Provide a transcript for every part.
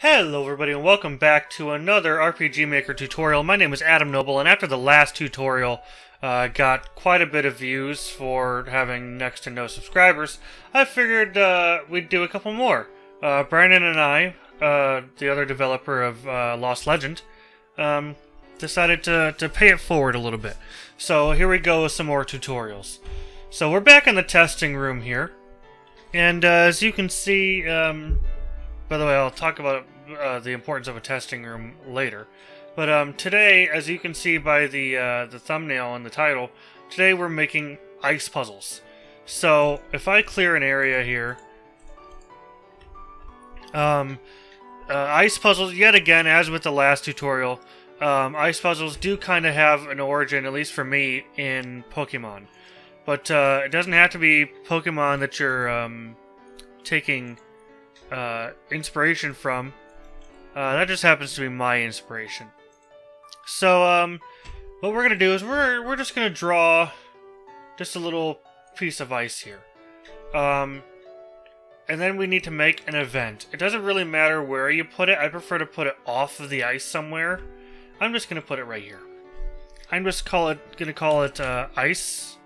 Hello everybody and welcome back to another RPG Maker tutorial. My name is Adam Noble, and after the last tutorial got quite a bit of views for having next to no subscribers, I figured we'd do a couple more. Brandon and I, the other developer of Lost Legend, decided to pay it forward a little bit. So here we go with some more tutorials. So we're back in the testing room here, and as you can see, by the way, I'll talk about the importance of a testing room later. But today, as you can see by the thumbnail and the title, today we're making ice puzzles. So if I clear an area here, ice puzzles, yet again, as with the last tutorial, ice puzzles do kind of have an origin, at least for me, in Pokemon. But it doesn't have to be Pokemon that you're taking inspiration from. That just happens to be my inspiration. So what we're gonna do is we're just gonna draw just a little piece of ice here, and then we need to make an event. It doesn't really matter where you put it. I prefer to put it off of the ice somewhere. I'm just gonna put it right here. I'm just gonna call it ice,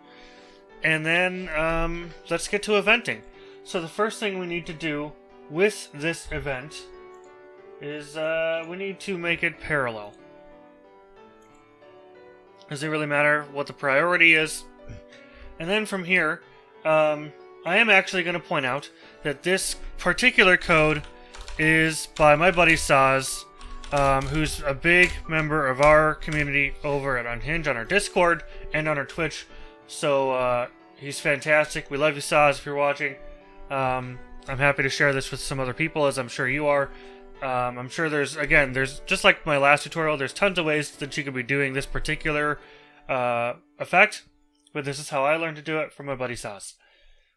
and then let's get to eventing. So the first thing we need to do with this event is we need to make it parallel. Does it really matter what the priority is? And then from here, I am actually going to point out that this particular code is by my buddy Saz, who's a big member of our community over at Unhinged on our Discord and on our Twitch. So he's fantastic. We love you, Saz, if you're watching. I'm happy to share this with some other people, as I'm sure you are. I'm sure there's just like my last tutorial, there's tons of ways that you could be doing this particular effect, but this is how I learned to do it from my buddy Saz.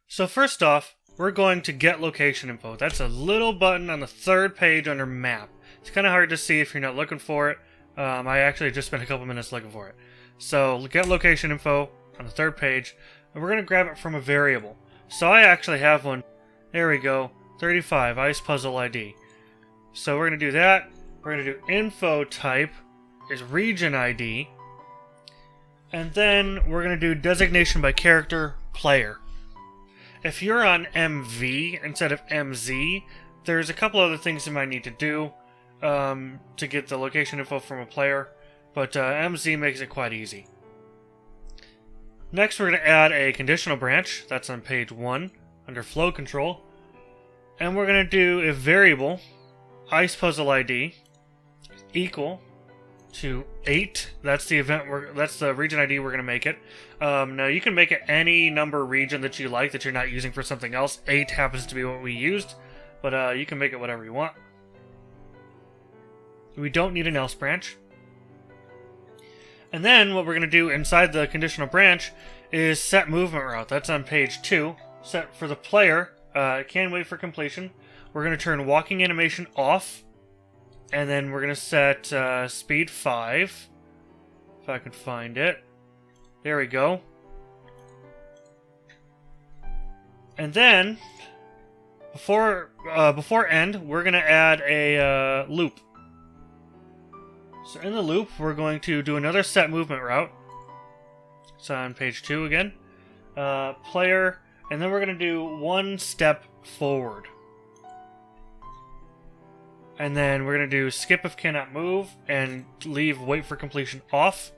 So first off, we're going to get location info. That's a little button on the third page under map. It's kind of hard to see if you're not looking for it. I actually just spent a couple minutes looking for it. So get location info on the third page, and we're going to grab it from a variable. So I actually have one. There we go, 35, Ice Puzzle ID. So we're going to do that. We're going to do info type is region ID. And then we're going to do designation by character player. If you're on MV instead of MZ, there's a couple other things you might need to do to get the location info from a player. But MZ makes it quite easy. Next, we're going to add a conditional branch. That's on page 1 under flow control. And we're going to do a variable Ice Puzzle ID equal to 8. That's the that's the region ID we're going to make it. Now you can make it any number region that you like that you're not using for something else. 8 happens to be what we used, but you can make it whatever you want. We don't need an else branch. And then what we're going to do inside the conditional branch is set movement route. That's on page 2. Set for the player. Can wait for completion. We're going to turn walking animation off, and then we're going to set speed 5, if I can find it. There we go. And then, before end, we're going to add a loop. So in the loop, we're going to do another set movement route. It's on page 2 again. Player, and then we're going to do one step forward. And then we're going to do skip if cannot move and leave wait for completion off.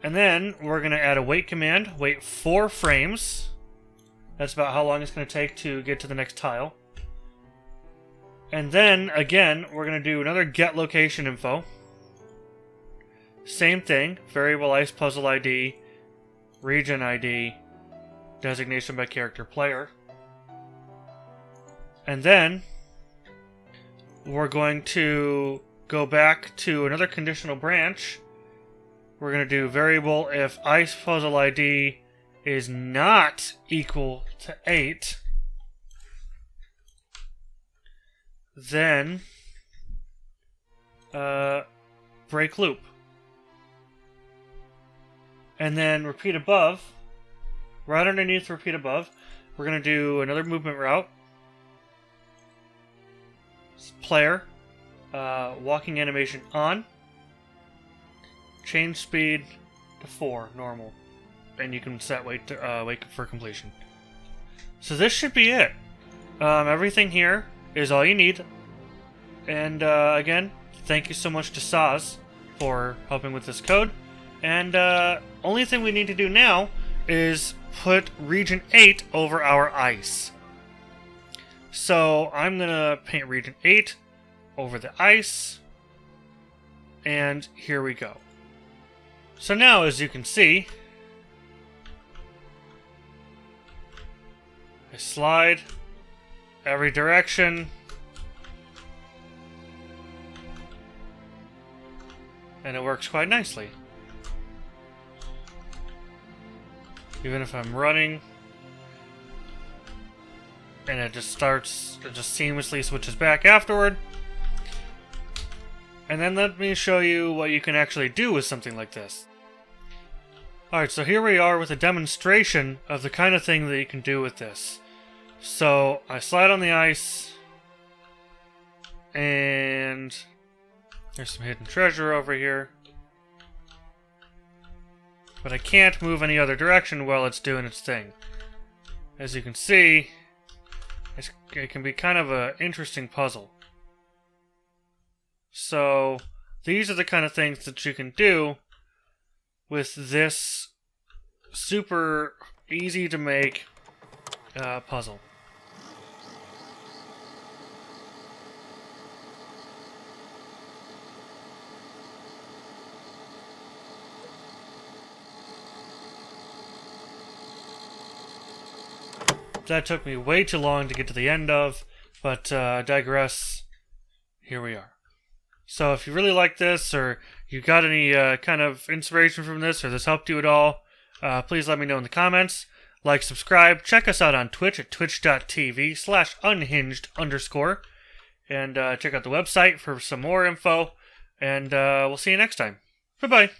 And then we're going to add a wait command, wait 4 frames. That's about how long it's going to take to get to the next tile. And then, again, we're going to do another get location info. Same thing, variable Ice Puzzle ID, region ID, designation by character player. And then we're going to go back to another conditional branch. We're going to do variable if Ice Puzzle ID is not equal to 8. Then break loop. And then repeat above. Right underneath repeat above, we're going to do another movement route. player, walking animation on, change speed to 4, normal, and you can set wait for completion. So this should be it. Everything here is all you need. And again, thank you so much to Saz for helping with this code. And only thing we need to do now is put Region 8 over our ice. So I'm going to paint Region 8 over the ice. And here we go. So now, as you can see, I slide every direction. And it works quite nicely. Even if I'm running, and it just seamlessly switches back afterward. And then let me show you what you can actually do with something like this. Alright, so here we are with a demonstration of the kind of thing that you can do with this. So, I slide on the ice, and there's some hidden treasure over here. But I can't move any other direction while it's doing its thing. As you can see, it can be kind of an interesting puzzle. So, these are the kind of things that you can do with this super easy to make puzzle. That took me way too long to get to the end of, but I digress. Here we are. So if you really like this, or you got any kind of inspiration from this, or this helped you at all, please let me know in the comments. Like, subscribe, check us out on Twitch at twitch.tv/unhinged_, and check out the website for some more info, and we'll see you next time. Bye-bye.